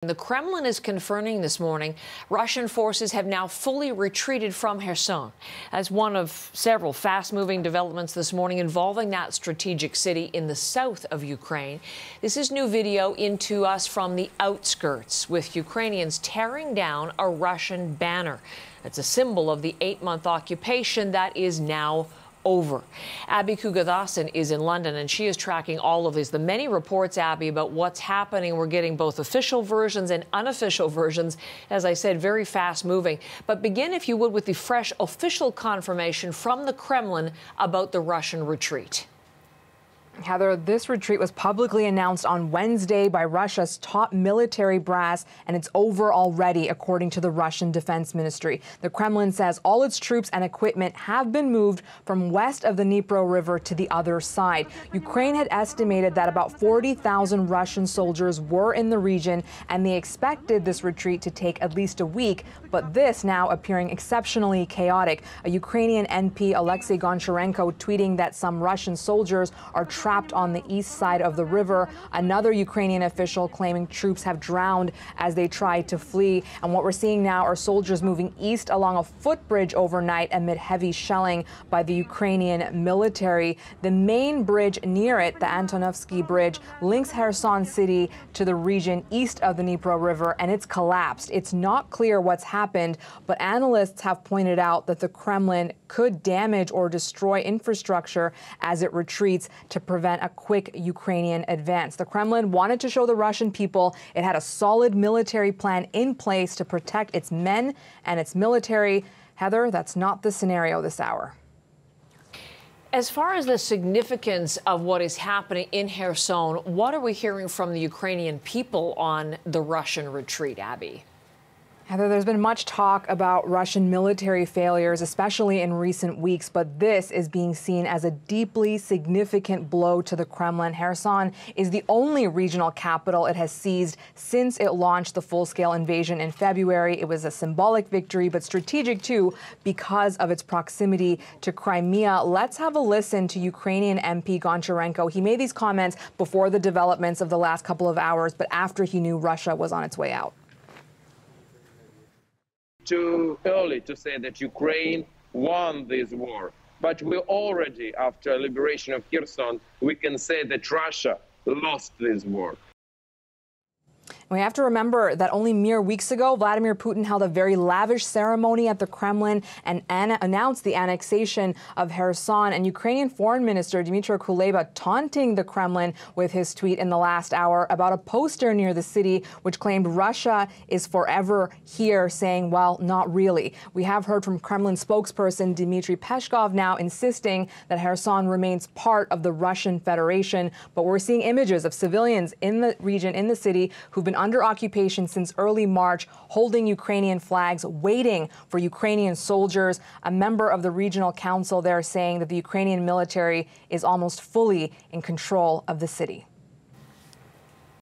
The Kremlin is confirming this morning Russian forces have now fully retreated from Kherson, as one of several fast-moving developments this morning involving that strategic city in the south of Ukraine. This is new video into us from the outskirts, with Ukrainians tearing down a Russian banner. It's a symbol of the 8-month occupation that is now over. Abby Kugathasan is in London, and she is tracking all of this. The many reports, Abby, about what's happening. We're getting both official versions and unofficial versions. As I said, very fast moving. But begin, if you would, with the fresh official confirmation from the Kremlin about the Russian retreat. Heather, this retreat was publicly announced on Wednesday by Russia's top military brass, and it's over already, according to the Russian Defense Ministry. The Kremlin says all its troops and equipment have been moved from west of the Dnipro River to the other side. Ukraine had estimated that about 40,000 Russian soldiers were in the region, and they expected this retreat to take at least a week, but this now appearing exceptionally chaotic. A Ukrainian MP, Alexei Goncharenko, tweeting that some Russian soldiers are trapped on the east side of the river. Another Ukrainian official claiming troops have drowned as they tried to flee. And what we're seeing now are soldiers moving east along a footbridge overnight amid heavy shelling by the Ukrainian military. The main bridge near it, the Antonovsky Bridge, links Kherson city to the region east of the Dnipro River, and it's collapsed. It's not clear what's happened, but analysts have pointed out that the Kremlin could damage or destroy infrastructure as it retreats to prevent a quick Ukrainian advance. The Kremlin wanted to show the Russian people it had a solid military plan in place to protect its men and its military. Heather, that's not the scenario this hour. As far as the significance of what is happening in Kherson, what are we hearing from the Ukrainian people on the Russian retreat, Abby? Heather, there's been much talk about Russian military failures, especially in recent weeks, but this is being seen as a deeply significant blow to the Kremlin. Kherson is the only regional capital it has seized since it launched the full-scale invasion in February. It was a symbolic victory, but strategic too, because of its proximity to Crimea. Let's have a listen to Ukrainian MP Goncharenko. He made these comments before the developments of the last couple of hours, but after he knew Russia was on its way out. Too early to say that Ukraine won this war, but we already, after liberation of Kherson, we can say that Russia lost this war. We have to remember that only mere weeks ago, Vladimir Putin held a very lavish ceremony at the Kremlin and announced the annexation of Kherson. And Ukrainian Foreign Minister Dmytro Kuleba taunting the Kremlin with his tweet in the last hour about a poster near the city which claimed Russia is forever here, saying, well, not really. We have heard from Kremlin spokesperson Dmitry Peskov now insisting that Kherson remains part of the Russian Federation. But we're seeing images of civilians in the region, in the city, who've been under occupation since early March, holding Ukrainian flags, waiting for Ukrainian soldiers. A member of the regional council there saying that the Ukrainian military is almost fully in control of the city.